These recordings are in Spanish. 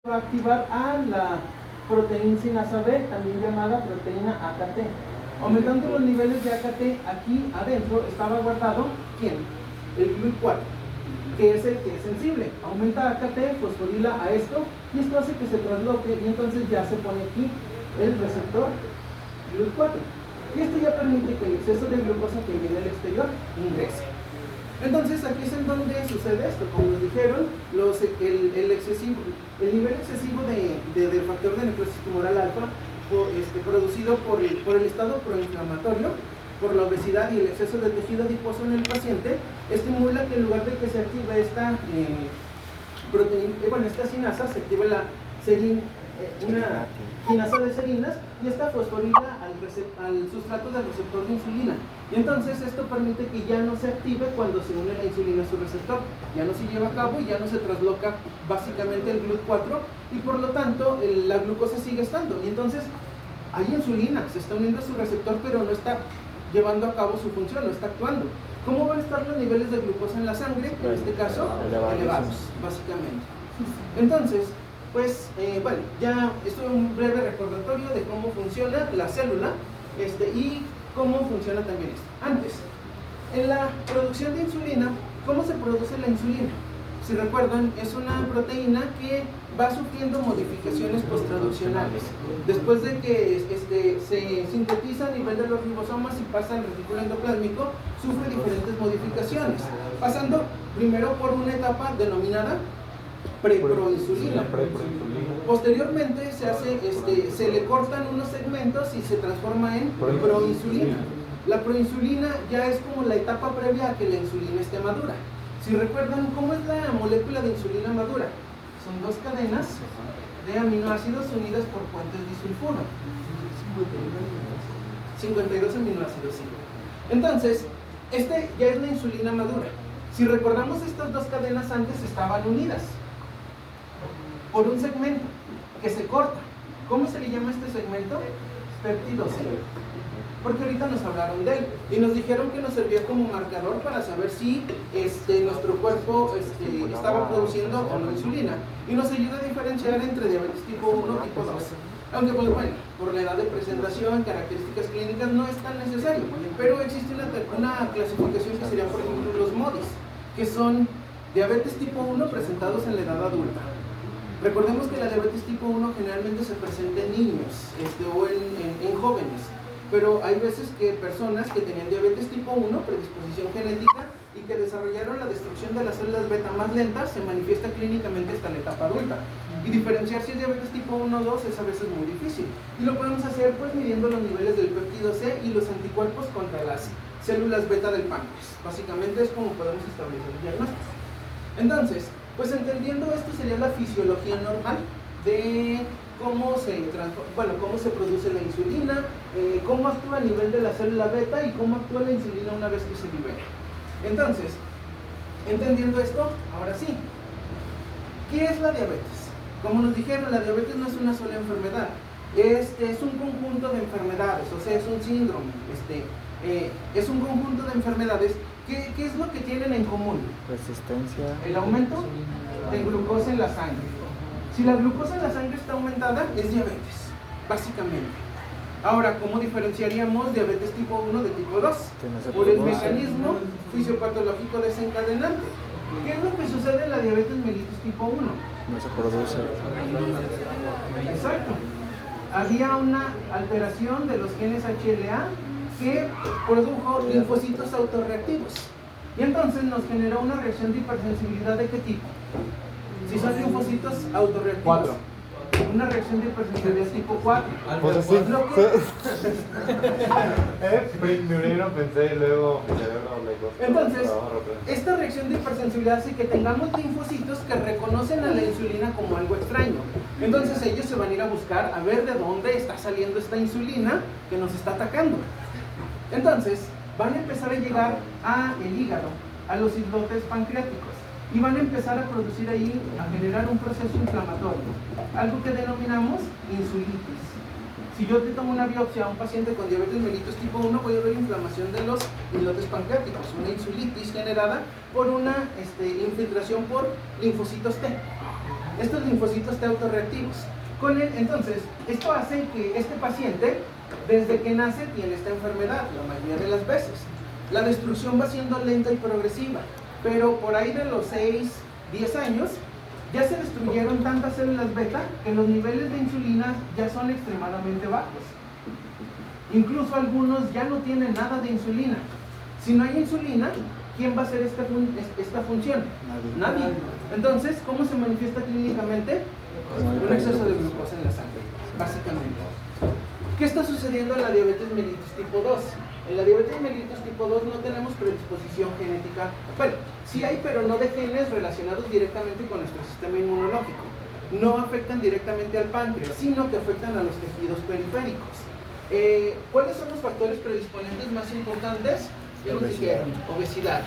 va a activar a la proteína sinasa B, también llamada proteína AKT. Aumentando los niveles de AKT, aquí adentro estaba guardado, ¿quién? El GLUT4, que es el que es sensible. Aumenta AKT, fosforila a esto, y esto hace que se trasloque, y entonces ya se pone aquí el receptor GLUT4. Y esto ya permite que el exceso de glucosa que viene del exterior ingrese. Entonces aquí es en donde sucede esto. Como nos dijeron, el nivel excesivo del factor de necrosis tumoral alfa producido por el estado proinflamatorio, por la obesidad y el exceso de tejido adiposo en el paciente, estimula que en lugar de que se active esta esta sinasa, se active una quinasa de serinas, y esta fosforila al sustrato del receptor de insulina. Y entonces esto permite que ya no se active cuando se une la insulina a su receptor, ya no se lleva a cabo y ya no se trasloca básicamente el GLUT4, y por lo tanto la glucosa sigue estando. Y entonces hay insulina, se está uniendo a su receptor, pero no está llevando a cabo su función, no está actuando. ¿Cómo van a estar los niveles de glucosa en la sangre? En este caso, elevados, básicamente. Entonces, pues, bueno, ya esto es un breve recordatorio de cómo funciona la célula y cómo funciona también esto. Antes, en la producción de insulina, ¿cómo se produce la insulina? Si recuerdan, es una proteína que va sufriendo modificaciones posttraduccionales. Después de que se sintetiza a nivel de los ribosomas y pasa al retículo endoplásmico, sufre diferentes modificaciones, pasando primero por una etapa denominada preproinsulina. Posteriormente se le cortan unos segmentos y se transforma en proinsulina. La proinsulina ya es como la etapa previa a que la insulina esté madura. Si recuerdan, ¿cómo es la molécula de insulina madura? Son dos cadenas de aminoácidos unidas por puentes disulfuro. 52 aminoácidos, sí. Entonces, ya es la insulina madura. Si recordamos, estas dos cadenas antes estaban unidas por un segmento que se corta. ¿Cómo se le llama este segmento? Péptido C. Porque ahorita nos hablaron de él y nos dijeron que nos servía como marcador para saber si nuestro cuerpo estaba produciendo o no insulina, y nos ayuda a diferenciar entre diabetes tipo 1 y tipo 2. Aunque, pues bueno, por la edad de presentación, características clínicas, no es tan necesario, pero existe una clasificación que sería, por ejemplo, los MODIs, que son diabetes tipo 1 presentados en la edad adulta. Recordemos que la diabetes tipo 1 generalmente se presenta en niños o en jóvenes, pero hay veces que personas que tenían diabetes tipo 1, predisposición genética, y que desarrollaron la destrucción de las células beta más lentas, se manifiesta clínicamente hasta la etapa adulta. Y diferenciar si es diabetes tipo 1 o 2 es a veces muy difícil. Y lo podemos hacer pues midiendo los niveles del péptido C y los anticuerpos contra las células beta del páncreas. Básicamente es como podemos establecer el diagnóstico. Entonces, pues entendiendo esto sería la fisiología normal de cómo se produce la insulina, cómo actúa a nivel de la célula beta y cómo actúa la insulina una vez que se libera. Entonces, entendiendo esto, ahora sí, ¿qué es la diabetes? Como nos dijeron, la diabetes no es una sola enfermedad, es un conjunto de enfermedades, o sea, es un síndrome, es un conjunto de enfermedades. ¿Qué es lo que tienen en común? Resistencia. El aumento de glucosa en la sangre. Si la glucosa en la sangre está aumentada, es diabetes, básicamente. Ahora, ¿cómo diferenciaríamos diabetes tipo 1 de tipo 2? Por el mecanismo fisiopatológico desencadenante. ¿Qué es lo que sucede en la diabetes mellitus tipo 1? No se produce. Exacto. Había una alteración de los genes HLA que produjo linfocitos autorreactivos. Y entonces nos generó una reacción de hipersensibilidad ¿de qué tipo? Si son linfocitos autorreactivos. 4. Una reacción de hipersensibilidad tipo 4. Pues sí. Primero pensé y luego mi cerebro le Entonces, esta reacción de hipersensibilidad hace que tengamos linfocitos que reconocen a la insulina como algo extraño. Entonces ellos se van a ir a buscar a ver de dónde está saliendo esta insulina que nos está atacando. Entonces, van a empezar a llegar al hígado, a los islotes pancreáticos, y van a empezar a producir ahí, a generar un proceso inflamatorio, algo que denominamos insulitis. Si yo te tomo una biopsia a un paciente con diabetes mellitus tipo 1, voy a ver inflamación de los islotes pancreáticos, una insulitis generada por una infiltración por linfocitos T. estos linfocitos T autorreactivos. Entonces, esto hace que este paciente, desde que nace, tiene esta enfermedad, la mayoría de las veces. La destrucción va siendo lenta y progresiva, pero por ahí de los 6, 10 años, ya se destruyeron tantas células beta que los niveles de insulina ya son extremadamente bajos. Incluso algunos ya no tienen nada de insulina. Si no hay insulina, ¿quién va a hacer esta función? Nadie. Entonces, ¿cómo se manifiesta clínicamente? Un exceso de glucosa en la sangre, básicamente. ¿Qué está sucediendo en la diabetes mellitus tipo 2? En la diabetes mellitus tipo 2 no tenemos predisposición genética. Bueno, sí hay, pero no de genes relacionados directamente con nuestro sistema inmunológico. No afectan directamente al páncreas, sino que afectan a los tejidos periféricos. ¿Cuáles son los factores predisponentes más importantes? Obesidad.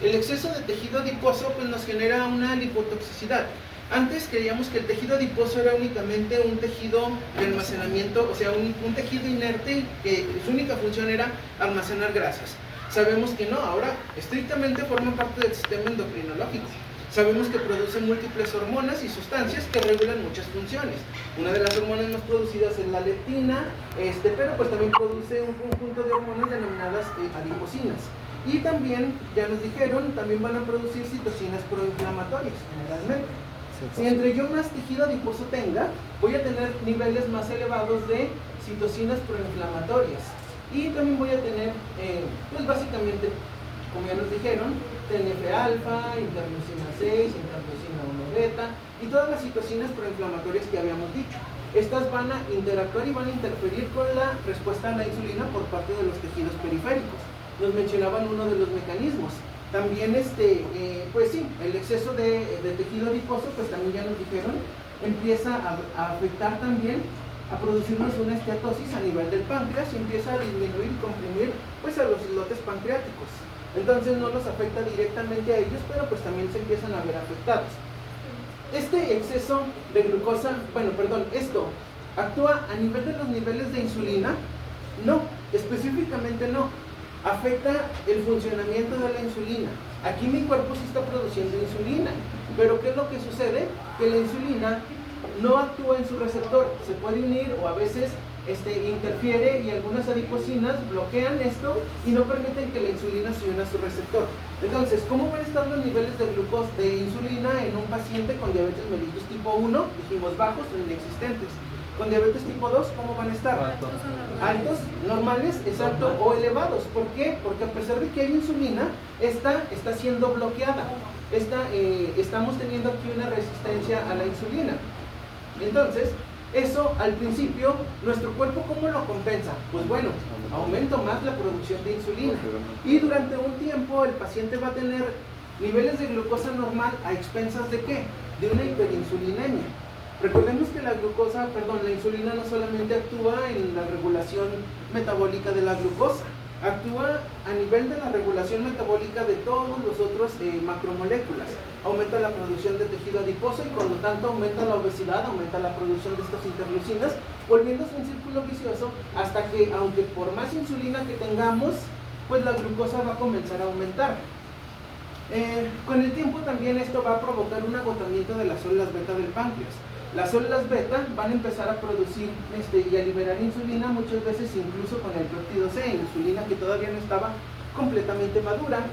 El exceso de tejido adiposo pues, nos genera una lipotoxicidad. Antes creíamos que el tejido adiposo era únicamente un tejido de almacenamiento, o sea, un tejido inerte que su única función era almacenar grasas. Sabemos que no, ahora estrictamente forma parte del sistema endocrinológico. Sabemos que produce múltiples hormonas y sustancias que regulan muchas funciones. Una de las hormonas más producidas es la leptina, pero pues también produce un conjunto de hormonas denominadas adiposinas. Y también, ya nos dijeron, también van a producir citocinas proinflamatorias, generalmente. Si entre yo más tejido adiposo tenga, voy a tener niveles más elevados de citocinas proinflamatorias. Y también voy a tener, pues básicamente, como ya nos dijeron, TNF-alfa, interleucina 6, interleucina 1 beta y todas las citocinas proinflamatorias que habíamos dicho. Estas van a interactuar y van a interferir con la respuesta a la insulina por parte de los tejidos periféricos. Nos mencionaban uno de los mecanismos. También, pues sí, el exceso de tejido adiposo, pues también ya nos dijeron, empieza a afectar también, a producirnos una esteatosis a nivel del páncreas y empieza a disminuir y comprimir pues a los islotes pancreáticos. Entonces no los afecta directamente a ellos, pero pues también se empiezan a ver afectados. Este exceso de glucosa, esto actúa a nivel de los niveles de insulina, no, específicamente no. Afecta el funcionamiento de la insulina. Aquí mi cuerpo sí está produciendo insulina, pero ¿qué es lo que sucede? Que la insulina no actúa en su receptor, se puede unir o a veces interfiere y algunas adiposinas bloquean esto y no permiten que la insulina se una a su receptor. Entonces, ¿cómo van a estar los niveles de glucosa, de insulina en un paciente con diabetes mellitus tipo 1? Dijimos bajos o inexistentes. Con diabetes tipo 2, ¿cómo van a estar? Altos, normales, exacto, o elevados. ¿Por qué? Porque a pesar de que hay insulina, esta está siendo bloqueada. Estamos teniendo aquí una resistencia a la insulina. Entonces, eso al principio, nuestro cuerpo ¿cómo lo compensa? Pues bueno, aumento más la producción de insulina. Y durante un tiempo el paciente va a tener niveles de glucosa normal a expensas ¿de qué? De una hiperinsulinemia. Recordemos que la insulina no solamente actúa en la regulación metabólica de la glucosa, actúa a nivel de la regulación metabólica de todos los otros macromoléculas. Aumenta la producción de tejido adiposo y por lo tanto aumenta la obesidad, aumenta la producción de estas interleucinas, volviéndose un círculo vicioso hasta que, aunque por más insulina que tengamos, pues la glucosa va a comenzar a aumentar. Con el tiempo también esto va a provocar un agotamiento de las células beta del páncreas. Las células beta van a empezar a producir y a liberar insulina, muchas veces incluso con el péptido C, insulina que todavía no estaba completamente madura,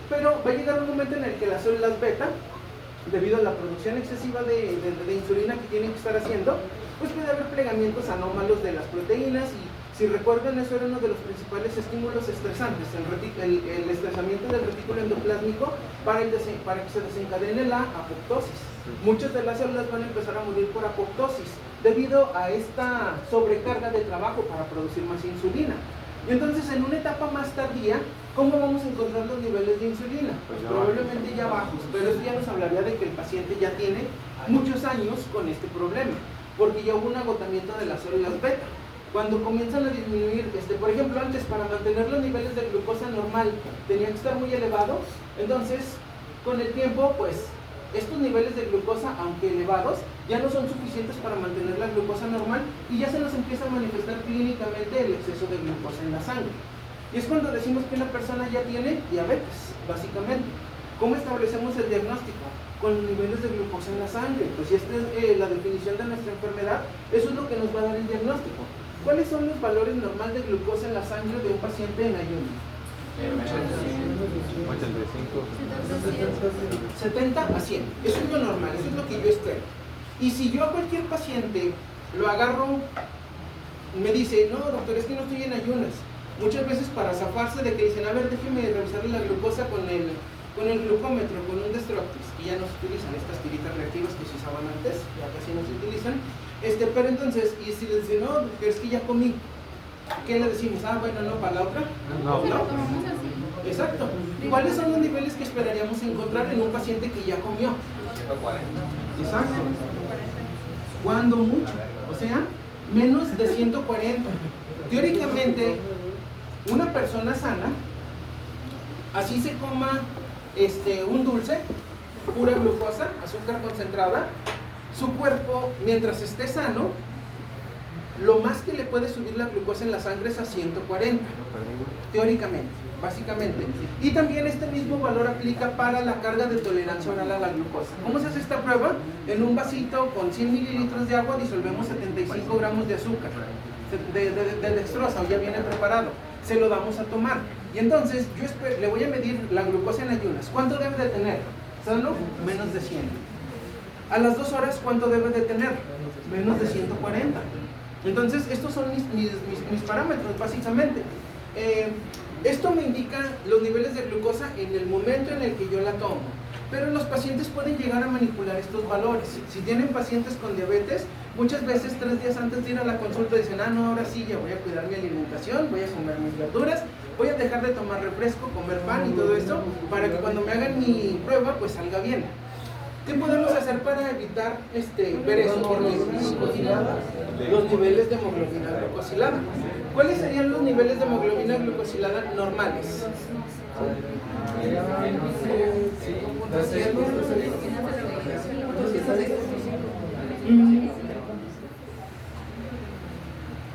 pero va a llegar un momento en el que las células beta, debido a la producción excesiva de insulina que tienen que estar haciendo, pues puede haber plegamientos anómalos de las proteínas y si recuerdan, eso era uno de los principales estímulos estresantes, el estresamiento del retículo endoplásmico para que se desencadene la apoptosis. Muchas de las células van a empezar a morir por apoptosis debido a esta sobrecarga de trabajo para producir más insulina. Y entonces, en una etapa más tardía, ¿cómo vamos a encontrar los niveles de insulina? Pues probablemente ya bajos, pero eso ya nos hablaría de que el paciente ya tiene muchos años con este problema, porque ya hubo un agotamiento de las células beta. Cuando comienzan a disminuir, por ejemplo, antes para mantener los niveles de glucosa normal tenían que estar muy elevados, entonces con el tiempo, pues estos niveles de glucosa, aunque elevados, ya no son suficientes para mantener la glucosa normal y ya se nos empieza a manifestar clínicamente el exceso de glucosa en la sangre. Y es cuando decimos que una persona ya tiene diabetes, básicamente. ¿Cómo establecemos el diagnóstico? Con los niveles de glucosa en la sangre. Pues si esta es la definición de nuestra enfermedad, eso es lo que nos va a dar el diagnóstico. ¿Cuáles son los valores normales de glucosa en la sangre de un paciente en ayuno? 85. 70 a 100. Eso es lo normal, eso es lo que yo espero. Y si yo a cualquier paciente lo agarro, me dice, no doctor, es que no estoy en ayunas. Muchas veces para zafarse de que dicen, a ver, déjeme revisarle la glucosa con el glucómetro, con un Destructis, que ya no se utilizan estas tiritas reactivas que se usaban antes, ya casi no se utilizan. Pero entonces, y si le dicen, no, doctor, es que ya comí, ¿qué le decimos? Ah, bueno, no, para la otra. No. Exacto. ¿Cuáles son los niveles que esperaríamos encontrar en un paciente que ya comió? 140. Exacto. Cuando mucho, o sea, menos de 140. Teóricamente, una persona sana, así se coma un dulce, pura glucosa, azúcar concentrada, su cuerpo, mientras esté sano, lo más que le puede subir la glucosa en la sangre es a 140, teóricamente, básicamente. Y también este mismo valor aplica para la carga de tolerancia oral a la glucosa. ¿Cómo se hace esta prueba? En un vasito con 100 mililitros de agua disolvemos 75 gramos de azúcar, de dextrosa, o ya viene preparado. Se lo damos a tomar. Y entonces yo le voy a medir la glucosa en ayunas. ¿Cuánto debe de tener? ¿Sano? Menos de 100. A las 2 horas, ¿cuánto debe de tener? Menos de 140. Entonces, estos son mis parámetros, básicamente. Esto me indica los niveles de glucosa en el momento en el que yo la tomo. Pero los pacientes pueden llegar a manipular estos valores. Si tienen pacientes con diabetes, muchas veces 3 días antes de ir a la consulta dicen, ah, no, ahora sí, ya voy a cuidar mi alimentación, voy a comer mis verduras, voy a dejar de tomar refresco, comer pan y todo esto, para que cuando me hagan mi prueba, pues salga bien. ¿Qué podemos hacer para evitar ver eso por los niveles de hemoglobina glucosilada? ¿Cuáles serían los niveles de hemoglobina glucosilada normales?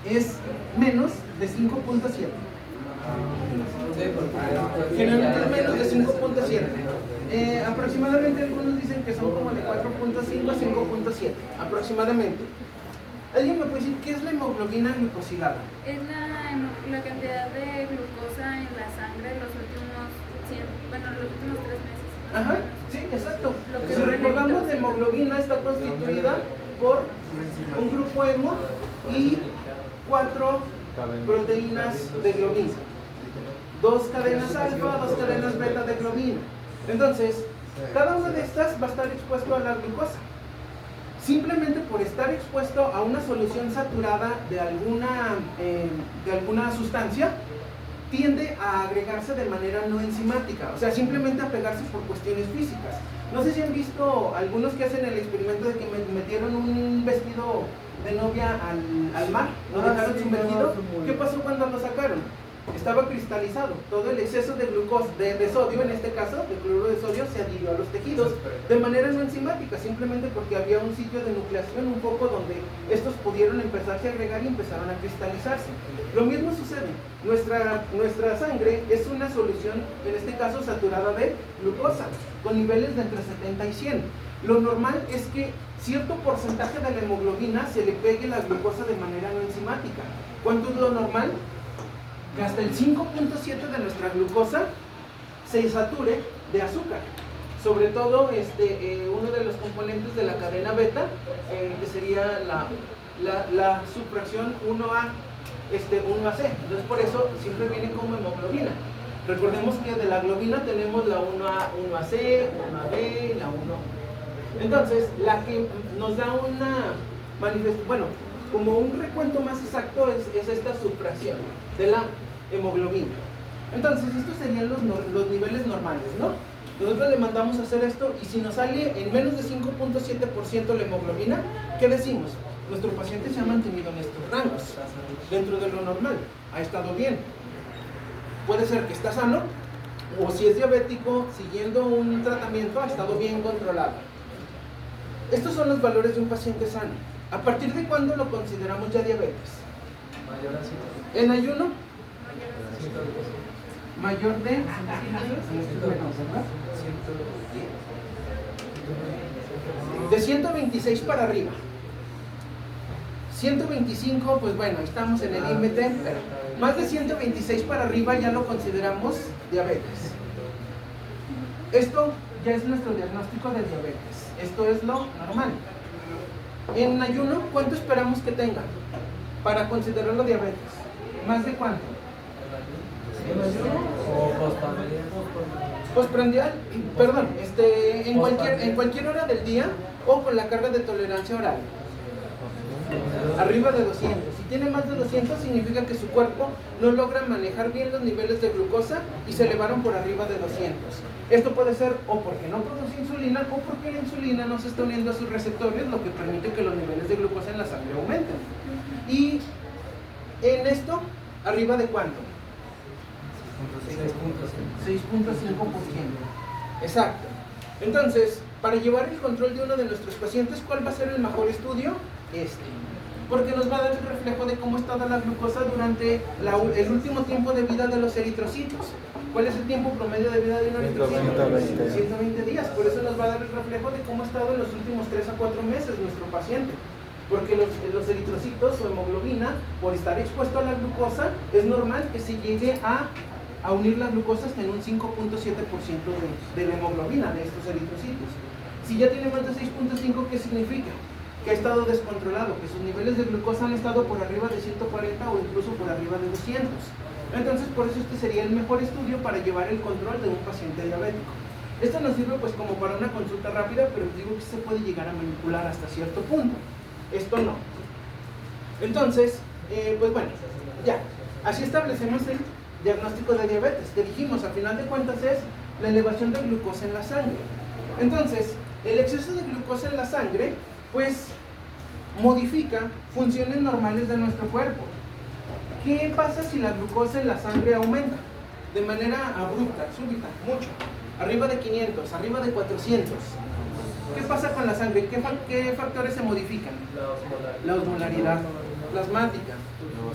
Es menos de 5.7. Generalmente es menos de 5.7. Aproximadamente algunos dicen que son como de 4.5 a 5.7 aproximadamente. ¿Alguien me puede decir qué es la hemoglobina glucosilada? Es la cantidad de glucosa en la sangre los últimos 3 meses. Ajá, sí, exacto. Si recordamos, la hemoglobina está constituida por un grupo hemo y 4 proteínas de globina. 2 cadenas alfa, 2 cadenas beta de globina. Entonces, cada una de estas va a estar expuesto a la glucosa. Simplemente por estar expuesto a una solución saturada de alguna sustancia, tiende a agregarse de manera no enzimática, o sea, simplemente a pegarse por cuestiones físicas. No sé si han visto algunos que hacen el experimento de que metieron un vestido de novia al mar, lo dejaron sumergido. ¿Qué pasó cuando lo sacaron? Estaba cristalizado. Todo el exceso de glucosa, de sodio, en este caso, de cloruro de sodio, se adhirió a los tejidos de manera no enzimática, simplemente porque había un sitio de nucleación, un poco donde estos pudieron empezarse a agregar y empezaron a cristalizarse. Lo mismo sucede. Nuestra sangre es una solución, en este caso saturada de glucosa, con niveles de entre 70 y 100. Lo normal es que cierto porcentaje de la hemoglobina se le pegue la glucosa de manera no enzimática. ¿Cuánto es lo normal? Que hasta el 5.7 de nuestra glucosa se sature de azúcar. Sobre todo uno de los componentes de la cadena beta, que sería la subfracción 1A, 1AC. Entonces por eso siempre viene como hemoglobina. Recordemos que de la globina tenemos la 1A, 1AC, 1AB, la 1. Entonces, la que nos da como un recuento más exacto es esta subfracción de la hemoglobina. Entonces, estos serían los niveles normales, ¿no? Nosotros le mandamos a hacer esto y si nos sale en menos de 5.7% la hemoglobina, ¿qué decimos? Nuestro paciente se ha mantenido en estos rangos, dentro de lo normal, ha estado bien. Puede ser que está sano, o si es diabético, siguiendo un tratamiento, ha estado bien controlado. Estos son los valores de un paciente sano. ¿A partir de cuándo lo consideramos ya diabetes? En ayuno, mayor de De 126 para arriba. 125, pues bueno, estamos en el límite, pero más de 126 para arriba ya lo consideramos diabetes. Esto ya es nuestro diagnóstico de diabetes. Esto es lo normal. En ayuno, ¿cuánto esperamos que tenga para considerarlo diabetes? ¿Más de cuánto? Postprandial, perdón, en cualquier hora del día o con la carga de tolerancia oral. Arriba de 200. Si tiene más de 200 significa que su cuerpo no logra manejar bien los niveles de glucosa y se elevaron por arriba de 200. Esto puede ser o porque no produce insulina o porque la insulina no se está uniendo a sus receptores, lo que permite que los niveles de glucosa en la sangre aumenten. Y en esto, ¿arriba de cuánto? 6.5%. Exacto. Entonces, para llevar el control de uno de nuestros pacientes, ¿cuál va a ser el mejor estudio? Porque nos va a dar el reflejo de cómo está la glucosa durante el último tiempo de vida de los eritrocitos. ¿Cuál es el tiempo promedio de vida de un eritrocito? 120 días. Por eso nos va a dar el reflejo de cómo ha estado en los últimos 3 a 4 meses nuestro paciente. Porque los eritrocitos o hemoglobina, por estar expuesto a la glucosa, es normal que se llegue a unir la glucosa hasta en un 5.7% de la hemoglobina de estos eritrocitos. Si ya tiene más de 6.5, ¿qué significa? Que ha estado descontrolado, que sus niveles de glucosa han estado por arriba de 140 o incluso por arriba de 200. Entonces, por eso este sería el mejor estudio para llevar el control de un paciente diabético. Esto nos sirve pues como para una consulta rápida, pero digo que se puede llegar a manipular hasta cierto punto. Esto no. Entonces, pues bueno, ya. Así establecemos el diagnóstico de diabetes, que dijimos, a final de cuentas es la elevación de glucosa en la sangre. Entonces, el exceso de glucosa en la sangre, pues, modifica funciones normales de nuestro cuerpo. ¿Qué pasa si la glucosa en la sangre aumenta? De manera abrupta, súbita, mucho. Arriba de 500, arriba de 400. ¿Qué pasa con la sangre? ¿Qué factores se modifican? La osmolaridad plasmática.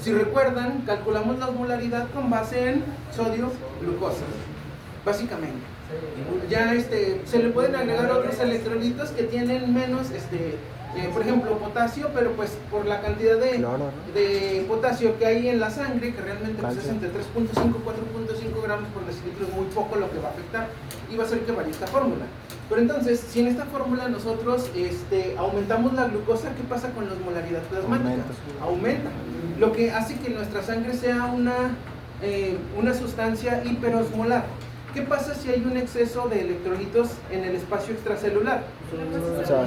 Si recuerdan, calculamos la osmolaridad con base en sodio, glucosa, básicamente. Ya se le pueden agregar otros electrolitos que tienen menos, por ejemplo, potasio, pero pues por la cantidad de potasio que hay en la sangre, que realmente pues, es entre 3.5 y 4.5 gramos por decilitro, es muy poco lo que va a afectar y va a hacer que varíe esta fórmula. Pero entonces, si en esta fórmula nosotros aumentamos la glucosa, ¿qué pasa con la osmolaridad plasmática? Aumenta, lo que hace que nuestra sangre sea una sustancia hiperosmolar. ¿Qué pasa si hay un exceso de electrolitos en el espacio extracelular?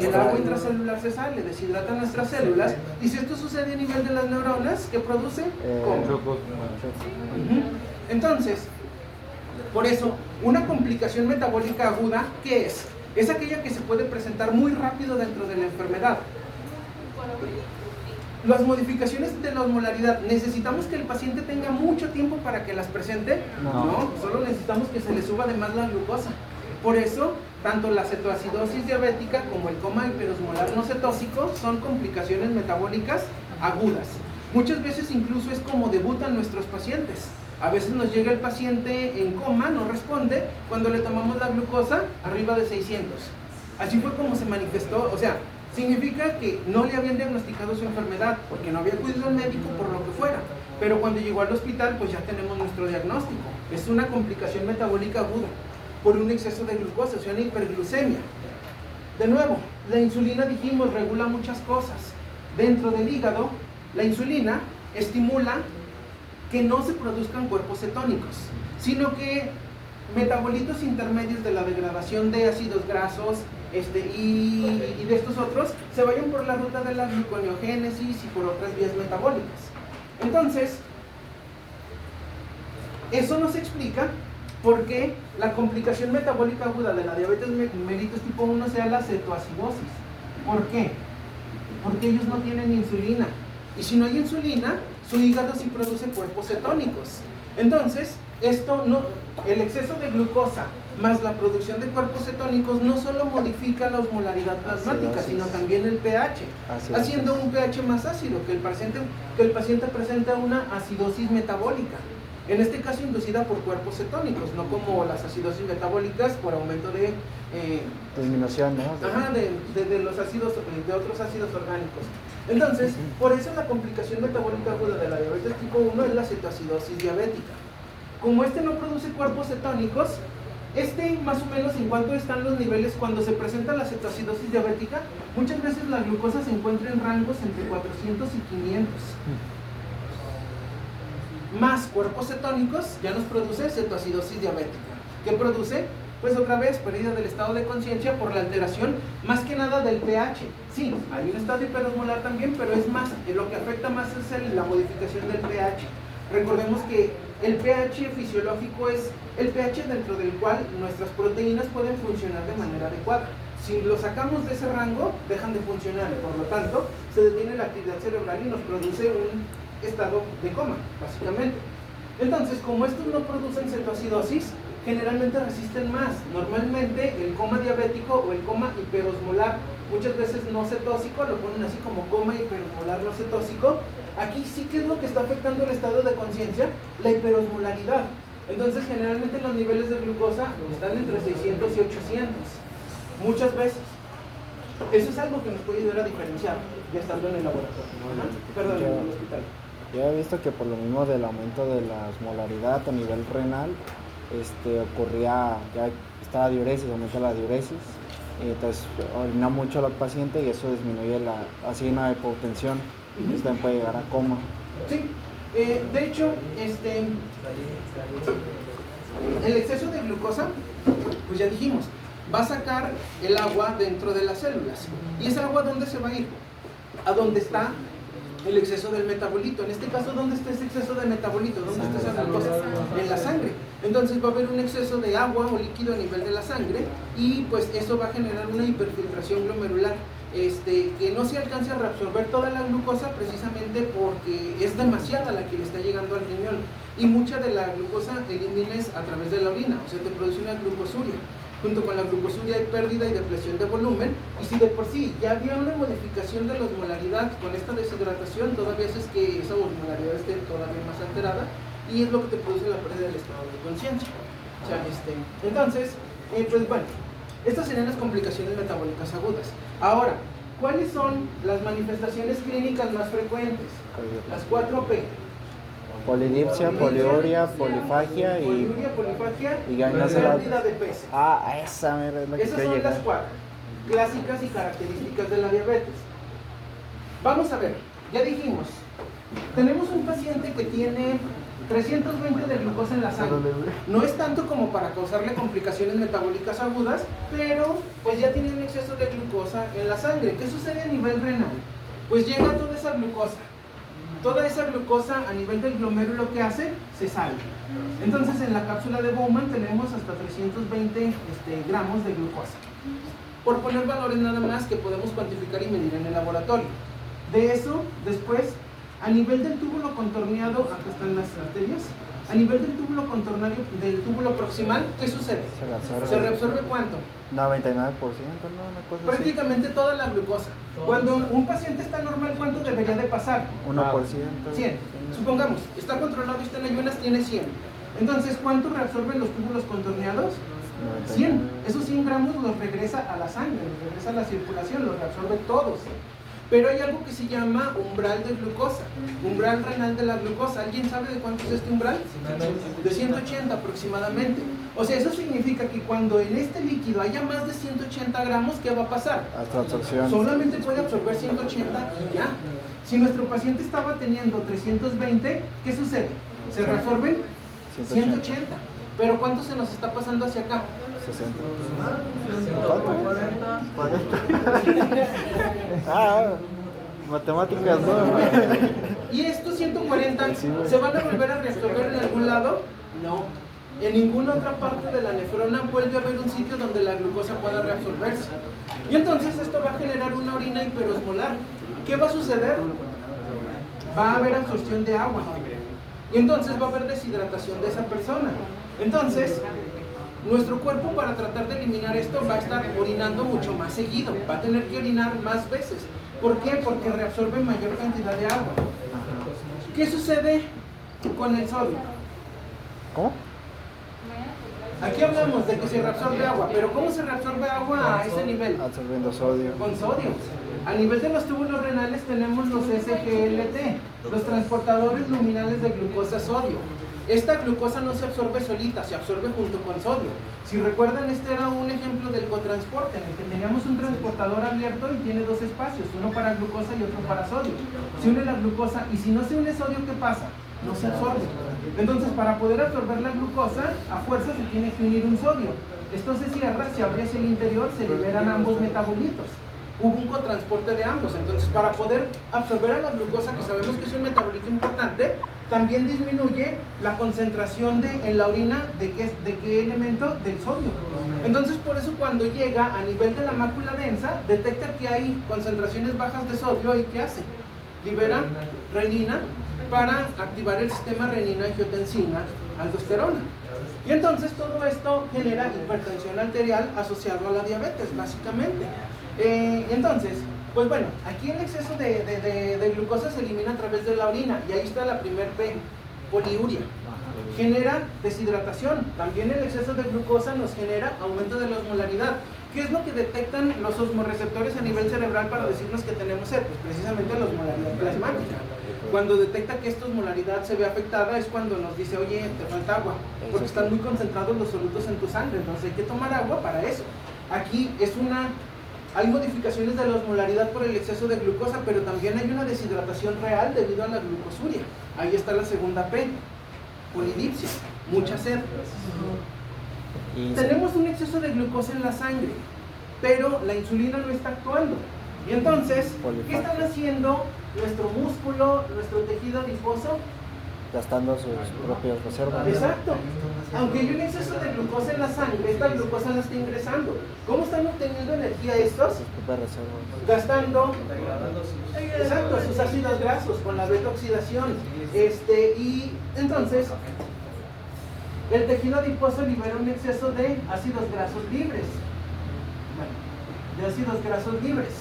Y el agua intracelular se sale, deshidrata nuestras células, y si esto sucede a nivel de las neuronas, ¿qué produce? Entonces, por eso, una complicación metabólica aguda, ¿qué es? Es aquella que se puede presentar muy rápido dentro de la enfermedad. Las modificaciones de la osmolaridad, ¿necesitamos que el paciente tenga mucho tiempo para que las presente? No, solo necesitamos que se le suba de más la glucosa. Por eso, tanto la cetoacidosis diabética como el coma hiperosmolar no cetósico son complicaciones metabólicas agudas. Muchas veces incluso es como debutan nuestros pacientes. A veces nos llega el paciente en coma, no responde, cuando le tomamos la glucosa arriba de 600. Así fue como se manifestó, o sea, significa que no le habían diagnosticado su enfermedad porque no había acudido al médico por lo que fuera. Pero cuando llegó al hospital, pues ya tenemos nuestro diagnóstico. Es una complicación metabólica aguda por un exceso de glucosa, o sea, una hiperglucemia. De nuevo, la insulina, dijimos, regula muchas cosas. Dentro del hígado, la insulina estimula que no se produzcan cuerpos cetónicos, sino que metabolitos intermedios de la degradación de ácidos grasos y de estos otros se vayan por la ruta de la gluconeogénesis y por otras vías metabólicas. Entonces, eso nos explica por qué la complicación metabólica aguda de la diabetes mellitus tipo 1 sea la cetoacidosis. ¿Por qué? Porque ellos no tienen insulina. Y si no hay insulina, su hígado sí produce cuerpos cetónicos. Entonces, el exceso de glucosa más la producción de cuerpos cetónicos no solo modifica la osmolaridad plasmática, sino también el pH, haciendo un pH más ácido, que el paciente presenta una acidosis metabólica. En este caso inducida por cuerpos cetónicos, no como las acidosis metabólicas por aumento de Disminución, ¿no? de los ácidos, de otros ácidos orgánicos. Entonces, por eso la complicación metabólica aguda de la diabetes tipo 1 es la cetoacidosis diabética. Como este no produce cuerpos cetónicos, más o menos en cuanto están los niveles cuando se presenta la cetoacidosis diabética, muchas veces la glucosa se encuentra en rangos entre 400 y 500. Más cuerpos cetónicos ya nos produce cetoacidosis diabética. ¿Qué produce? Pues otra vez pérdida del estado de conciencia por la alteración más que nada del pH. Sí, hay un estado hiperosmolar también, pero es más, lo que afecta más es la modificación del pH. Recordemos que el pH fisiológico es el pH dentro del cual nuestras proteínas pueden funcionar de manera adecuada. Si lo sacamos de ese rango, dejan de funcionar y por lo tanto se detiene la actividad cerebral y nos produce un estado de coma, básicamente. Entonces, como estos no producen cetoacidosis, generalmente resisten más. Normalmente el coma diabético o el coma hiperosmolar, muchas veces no cetóxico, lo ponen así como coma hiperosmolar no cetóxico. Aquí sí que es lo que está afectando el estado de conciencia, la hiperosmolaridad. Entonces generalmente los niveles de glucosa están entre 600 y 800, muchas veces. Eso es algo que nos puede ayudar a diferenciar ya estando en el laboratorio. Perdón, en el hospital. Yo he visto que por lo mismo del aumento de la osmolaridad a nivel renal, ocurría, ya está la diuresis, aumenta la diuresis, y entonces orina mucho al paciente y eso disminuye así una hipotensión, entonces también puede llegar a coma. Sí, de hecho, el exceso de glucosa, pues ya dijimos, va a sacar el agua dentro de las células. ¿Y esa agua dónde se va a ir? A donde está el exceso del metabolito. En este caso, ¿dónde está ese exceso de metabolito? ¿Dónde está esa glucosa? En la sangre. Entonces va a haber un exceso de agua o líquido a nivel de la sangre y pues eso va a generar una hiperfiltración glomerular. Que no se alcance a reabsorber toda la glucosa precisamente porque es demasiada la que le está llegando al riñón y mucha de la glucosa eliminas a través de la orina, o sea, te produce una glucosuria. Junto con la glucosuria hay pérdida y depresión de volumen, y si de por sí ya había una modificación de la osmolaridad con esta deshidratación, todavía es que esa osmolaridad esté todavía más alterada y es lo que te produce la pérdida del estado de conciencia. O sea, entonces, pues bueno, estas serían las complicaciones metabólicas agudas. Ahora, ¿cuáles son las manifestaciones clínicas más frecuentes? Las 4P. Polidipsia, poliuria, polifagia y pérdida de peso. Esa mera es la que Esas quiero son llegar. las 4 clásicas y características de la diabetes. Vamos a ver, ya dijimos, tenemos un paciente que tiene 320 de glucosa en la sangre. No es tanto como para causarle complicaciones metabólicas agudas, pero pues ya tiene un exceso de glucosa en la sangre. ¿Qué sucede a nivel renal? Pues llega toda esa glucosa. Toda esa glucosa a nivel del glomérulo, ¿qué hace? Se sale. Entonces en la cápsula de Bowman tenemos hasta 320 gramos de glucosa. Por poner valores nada más que podemos cuantificar y medir en el laboratorio. De eso, después, a nivel del túbulo contorneado, acá están las arterias, a nivel del túbulo contornario, del túbulo proximal, ¿qué sucede? ¿Se reabsorbe cuánto? 99%, ¿no? Una cosa Prácticamente toda la glucosa. Cuando un paciente está normal, ¿cuánto debería de pasar? 1%. 100. Supongamos, está controlado y está en ayunas, tiene 100. Entonces, ¿cuánto reabsorben los túbulos contorneados? 100. Esos 100 gramos los regresa a la sangre, los regresa a la circulación, los reabsorbe todos. Pero hay algo que se llama umbral de glucosa, umbral renal de la glucosa. ¿Alguien sabe de cuánto es este umbral? De 180 aproximadamente. O sea, eso significa que cuando en este líquido haya más de 180 gramos, ¿qué va a pasar? Hasta absorción. Solamente puede absorber 180 y ya. Si nuestro paciente estaba teniendo 320, ¿qué sucede? Se reabsorben 180. Pero ¿cuánto se nos está pasando hacia acá? 60. 40. Matemáticas, ¿no? ¿Y estos 140 se van a volver a reabsorber en algún lado? No. En ninguna otra parte de la nefrona vuelve a haber un sitio donde la glucosa pueda reabsorberse. Y entonces esto va a generar una orina hiperosmolar. ¿Qué va a suceder? Va a haber absorción de agua. Y entonces va a haber deshidratación de esa persona. Entonces, nuestro cuerpo para tratar de eliminar esto va a estar orinando mucho más seguido. Va a tener que orinar más veces. ¿Por qué? Porque reabsorbe mayor cantidad de agua. ¿Qué sucede con el sodio? ¿Cómo? Aquí hablamos de que se reabsorbe agua, pero ¿cómo se reabsorbe agua a ese nivel? Absorbiendo sodio. Con sodio. A nivel de los túbulos renales tenemos los SGLT, los transportadores luminales de glucosa sodio. Esta glucosa no se absorbe solita, se absorbe junto con sodio. Si recuerdan, este era un ejemplo del cotransporte, en el que teníamos un transportador abierto y tiene dos espacios, uno para glucosa y otro para sodio. Se une la glucosa y si no se une sodio, ¿qué pasa? No se absorbe. Entonces, para poder absorber la glucosa, a fuerza se tiene que unir un sodio. Esto se cierra, se abre hacia el interior, se liberan ambos metabolitos. Hubo un cotransporte de ambos. Entonces, para poder absorber a la glucosa, que sabemos que es un metabolito importante, también disminuye la concentración en la orina de qué elemento, del sodio. Entonces, por eso cuando llega a nivel de la mácula densa, detecta que hay concentraciones bajas de sodio y ¿qué hace? Libera renina para activar el sistema renina-angiotensina-aldosterona. Y entonces todo esto genera hipertensión arterial asociado a la diabetes, básicamente. Entonces, pues bueno, aquí el exceso de glucosa se elimina a través de la orina, y ahí está la primer P, poliuria. Genera deshidratación. También el exceso de glucosa nos genera aumento de la osmolaridad. ¿Qué es lo que detectan los osmoreceptores a nivel cerebral para decirnos que tenemos sed? Pues precisamente la osmolaridad plasmática. Cuando detecta que esta osmolaridad se ve afectada es cuando nos dice, oye, te falta agua, porque están muy concentrados los solutos en tu sangre, entonces hay que tomar agua para eso. Aquí hay modificaciones de la osmolaridad por el exceso de glucosa, pero también hay una deshidratación real debido a la glucosuria. Ahí está la segunda P, polidipsia, mucha sed. Tenemos un exceso de glucosa en la sangre, pero la insulina no está actuando. Y entonces, ¿qué están haciendo nuestro músculo, nuestro tejido adiposo? Gastando sus propias reservas. Exacto. Aunque hay un exceso de glucosa en la sangre, esta glucosa la está ingresando. ¿Cómo están obteniendo energía estos? Sus propias reservas. Gastando, exacto, sus ácidos grasos con la beta-oxidación. Y entonces, el tejido adiposo libera un exceso de ácidos grasos libres. Bueno, de ácidos grasos libres.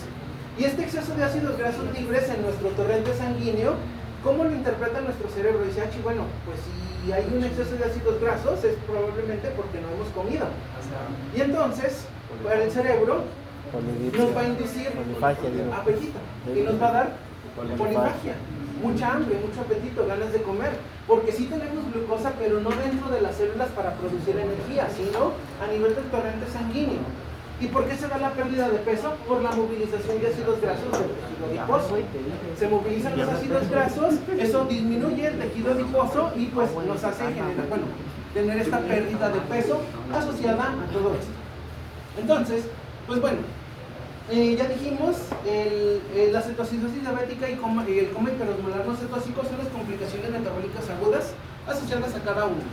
Y este exceso de ácidos grasos libres en nuestro torrente sanguíneo, ¿cómo lo interpreta nuestro cerebro? Dice, bueno, pues si hay un exceso de ácidos grasos es probablemente porque no hemos comido. Y entonces, para el cerebro, nos va a inducir apetito. Y nos va a dar polifagia, mucha hambre, mucho apetito, ganas de comer. Porque sí tenemos glucosa, pero no dentro de las células para producir energía, sino a nivel del torrente sanguíneo. ¿Y por qué se da la pérdida de peso? Por la movilización de ácidos grasos del tejido adiposo. Se movilizan los ácidos grasos, eso disminuye el tejido adiposo y pues nos hace tener esta pérdida de peso asociada a todo esto. Entonces, pues bueno, ya dijimos, la cetoacidosis diabética y el coma hiperosmolar no cetóxico son las complicaciones metabólicas agudas asociadas a cada uno.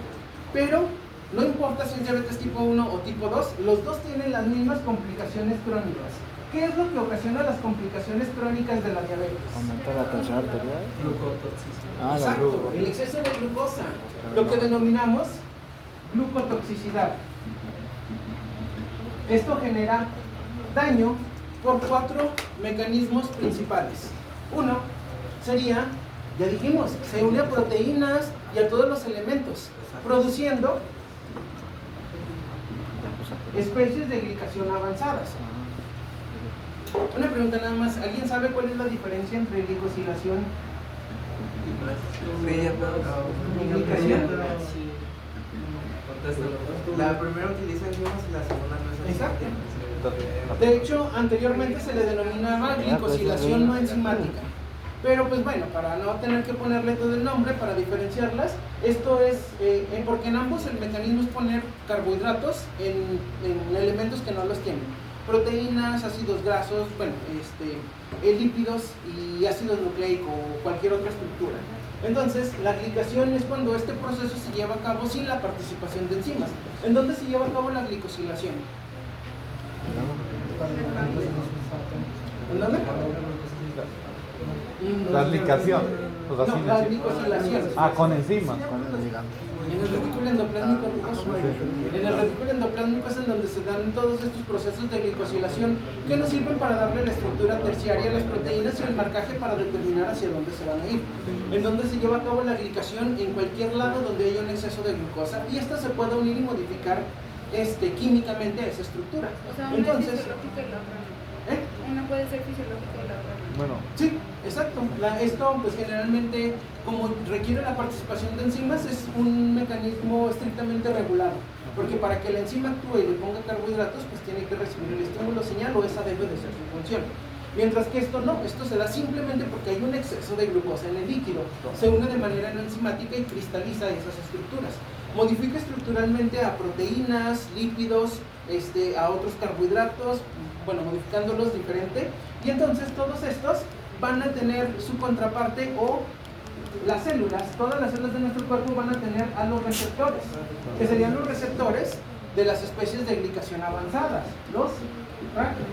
Pero no importa si es diabetes tipo 1 o tipo 2, los dos tienen las mismas complicaciones crónicas. ¿Qué es lo que ocasiona las complicaciones crónicas de la diabetes? Aumenta la tensión arterial. Glucotoxicidad. Exacto, el exceso de glucosa, lo que denominamos glucotoxicidad. Esto genera daño por 4 mecanismos principales. Uno sería, ya dijimos, se une a proteínas y a todos los elementos, produciendo especies de glicación avanzadas. Una pregunta nada más, ¿alguien sabe cuál es la diferencia entre glicosilación y glicación? La primera utiliza enzimas y la segunda no es Exacto. De hecho, anteriormente se le denominaba glicosilación no enzimática. Pero pues bueno, para no tener que ponerle todo el nombre, para diferenciarlas, esto es, porque en ambos el mecanismo es poner carbohidratos en elementos que no los tienen. Proteínas, ácidos grasos, lípidos y ácido nucleico o cualquier otra estructura. Entonces, la glicación es cuando este proceso se lleva a cabo sin la participación de enzimas. ¿En dónde se lleva a cabo la glicosilación? ¿En dónde? La aplicación. No, la glicosilación. Con enzimas. En el retículo endoplásmico rugoso. En el retículo endoplásmico es en donde se dan todos estos procesos de glicosilación que nos sirven para darle la estructura terciaria a las proteínas y el marcaje para determinar hacia dónde se van a ir. En donde se lleva a cabo la glicación en cualquier lado donde haya un exceso de glucosa y esta se puede unir y modificar químicamente a esa estructura. O sea, una Entonces, es fisiológica y la otra no. Una puede ser fisiológica y la otra no. Bueno, sí, exacto. Esto pues generalmente, como requiere la participación de enzimas, es un mecanismo estrictamente regulado, porque para que la enzima actúe y le ponga carbohidratos, pues tiene que recibir el estímulo señal o esa debe de ser su función. Mientras que esto no, esto se da simplemente porque hay un exceso de glucosa en el líquido, se une de manera no enzimática y cristaliza esas estructuras. Modifica estructuralmente a proteínas, lípidos, a otros carbohidratos, bueno, modificándolos diferente, y entonces todos estos van a tener su contraparte o las células, todas las células de nuestro cuerpo van a tener a los receptores, que serían los receptores de las especies de glicación avanzadas, los tractos.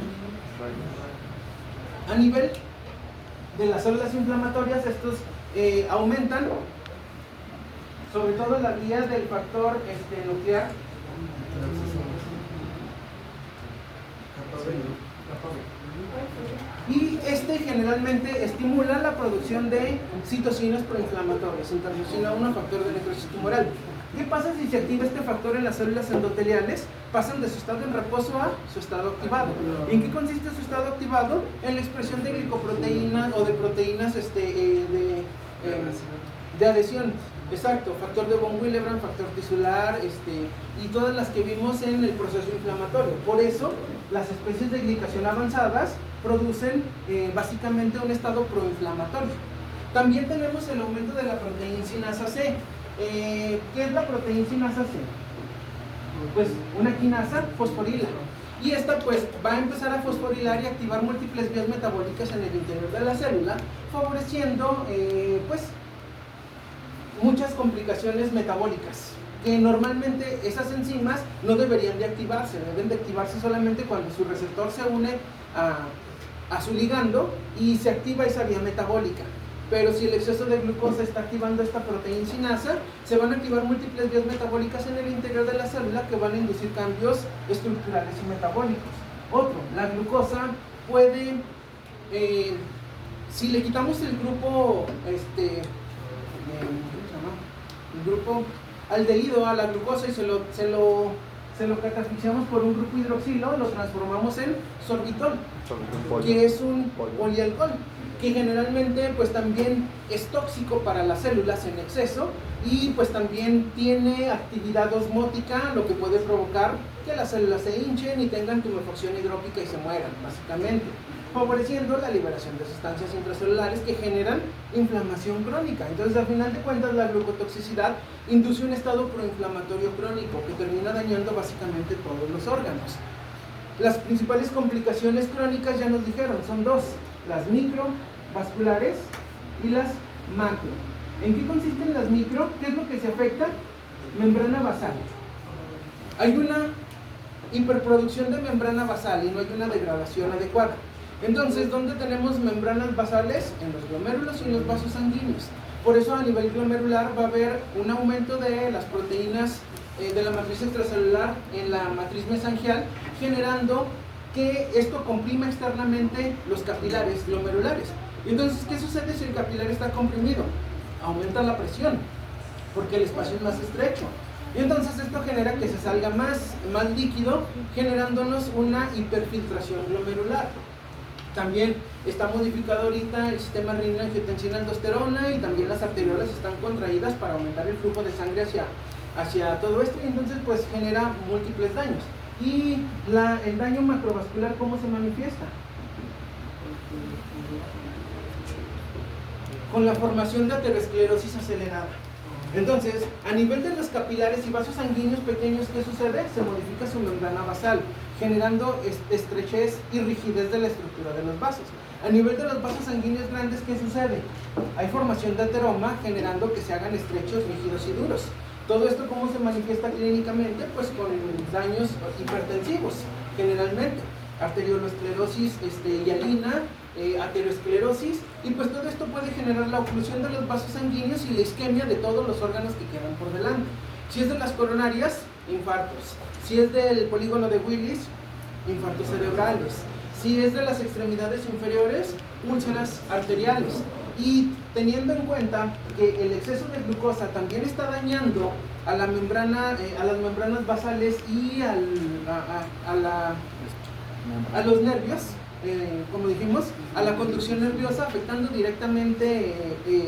A nivel de las células inflamatorias, estos aumentan, sobre todo la vía del factor nuclear. Y generalmente estimula la producción de citocinas proinflamatorias, interleucina 1, factor de necrosis tumoral. ¿Qué pasa si se activa este factor en las células endoteliales? Pasan de su estado en reposo a su estado activado. ¿Y en qué consiste su estado activado? En la expresión de glicoproteínas o de proteínas de adhesión. Exacto, factor de von Willebrand, factor tisular, y todas las que vimos en el proceso inflamatorio. Por eso, las especies de glicación avanzadas producen básicamente un estado proinflamatorio. También tenemos el aumento de la proteína sinasa C. ¿Qué es la proteína sinasa C? Pues una quinasa fosforila. Y esta pues va a empezar a fosforilar y activar múltiples vías metabólicas en el interior de la célula, favoreciendo pues muchas complicaciones metabólicas, que normalmente esas enzimas no deberían de activarse, deben de activarse solamente cuando su receptor se une a su ligando y se activa esa vía metabólica. Pero si el exceso de glucosa está activando esta proteína sinasa, se van a activar múltiples vías metabólicas en el interior de la célula que van a inducir cambios estructurales y metabólicos. Otro, la glucosa puede, si le quitamos el grupo, el grupo aldehído a la glucosa y se lo catafixiamos por un grupo hidroxilo, lo transformamos en sorbitol, que es un polialcohol, que generalmente pues también es tóxico para las células en exceso y pues también tiene actividad osmótica, lo que puede provocar que las células se hinchen y tengan tumefacción hidrópica y se mueran, básicamente, favoreciendo la liberación de sustancias intracelulares que generan inflamación crónica. Entonces, al final de cuentas, la glucotoxicidad induce un estado proinflamatorio crónico que termina dañando básicamente todos los órganos. Las principales complicaciones crónicas, ya nos dijeron, son dos: las microvasculares y las macro. ¿En qué consisten las micro? ¿Qué es lo que se afecta? Membrana basal. Hay una hiperproducción de membrana basal y no hay una degradación adecuada. Entonces, ¿dónde tenemos membranas basales? En los glomérulos y en los vasos sanguíneos. Por eso, a nivel glomerular va a haber un aumento de las proteínas de la matriz extracelular en la matriz mesangial, generando que esto comprima externamente los capilares glomerulares. Entonces, ¿qué sucede si el capilar está comprimido? Aumenta la presión, porque el espacio es más estrecho. Y entonces esto genera que se salga más líquido, generándonos una hiperfiltración glomerular. También está modificado ahorita el sistema renina-angiotensina-aldosterona y también las arteriolas están contraídas para aumentar el flujo de sangre hacia todo esto, y entonces pues genera múltiples daños. Y el daño macrovascular, ¿cómo se manifiesta? Con la formación de aterosclerosis acelerada. Entonces, a nivel de los capilares y vasos sanguíneos pequeños, ¿qué sucede? Se modifica su membrana basal, generando estrechez y rigidez de la estructura de los vasos. A nivel de los vasos sanguíneos grandes, ¿qué sucede? Hay formación de ateroma, generando que se hagan estrechos, rígidos y duros. Todo esto, ¿cómo se manifiesta clínicamente? Pues con daños hipertensivos, generalmente. Arteriolosclerosis hialina, aterosclerosis, y pues todo esto puede generar la oclusión de los vasos sanguíneos y la isquemia de todos los órganos que quedan por delante. Si es de las coronarias, infartos. Si es del polígono de Willis, infartos cerebrales. Si es de las extremidades inferiores, úlceras arteriales. Y teniendo en cuenta que el exceso de glucosa también está dañando a la membrana, a las membranas basales y a los nervios, como dijimos, a la conducción nerviosa, afectando directamente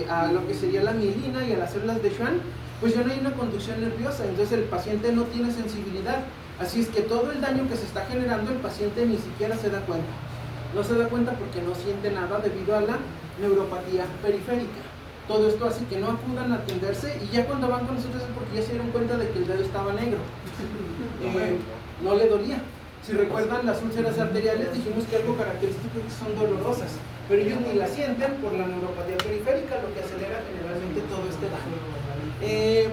a lo que sería la mielina y a las células de Schwann, pues ya no hay una conducción nerviosa, entonces el paciente no tiene sensibilidad. Así es que todo el daño que se está generando, el paciente ni siquiera se da cuenta. No se da cuenta porque no siente nada debido a la neuropatía periférica. Todo esto hace que no acudan a atenderse y ya cuando van con nosotros es porque ya se dieron cuenta de que el dedo estaba negro. No le dolía. Si recuerdan las úlceras arteriales, dijimos que algo característico es que son dolorosas, pero ellos ni la sienten por la neuropatía periférica, lo que acelera generalmente todo este daño.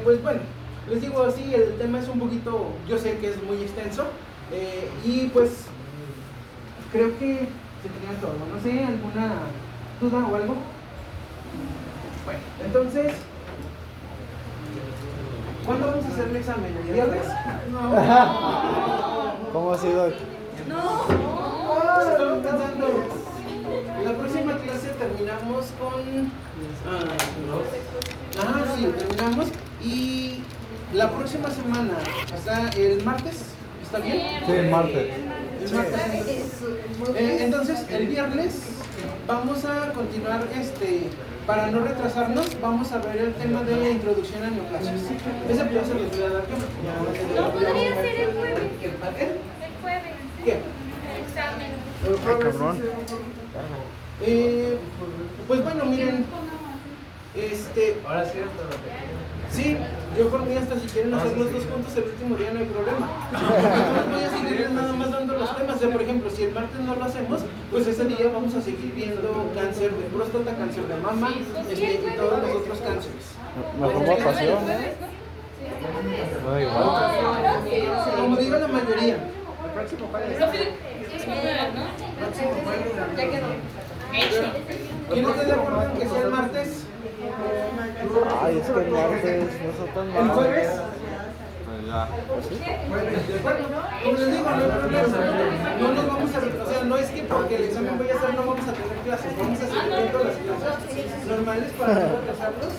Pues bueno, les digo así, el tema es un poquito, yo sé que es muy extenso, y pues creo que se tenía todo. No sé, ¿alguna duda o algo? Bueno, entonces, ¿cuándo vamos a hacer el examen? ¿El viernes? ¿Cómo ha sido? Estaba pensando, la próxima clase terminamos con... sí, terminamos. Y la próxima semana, hasta el martes, ¿está bien? Sí, el martes. El martes. Entonces, el viernes vamos a continuar, para no retrasarnos, vamos a ver el tema de la introducción a neoplasias. Ese video se los voy a dar yo. No podría ser el jueves. ¿El jueves. ¿Qué? El examen. Ay, cabrón. Pues bueno, miren, Ahora sí, sí, yo por mí hasta si quieren hacer los dos juntos el último día no hay problema. Yo voy a seguir nada más dando los temas. Por ejemplo, si el martes no lo hacemos, pues ese día vamos a seguir viendo cáncer de próstata, cáncer de mama, y todos los otros cánceres. Mejor votación, No, igual. Como digo la mayoría. Ya quedó. ¿Quién está de acuerdo en que sea el martes? Ay, es que el martes no está tan ¿El mal. jueves? Pues ya. Bueno, como les digo, no hay problema. No nos vamos a... O sea, no es que porque el examen vaya a ser no vamos a tener clases. Vamos a seguir viendo las clases normales para no retrasarlos.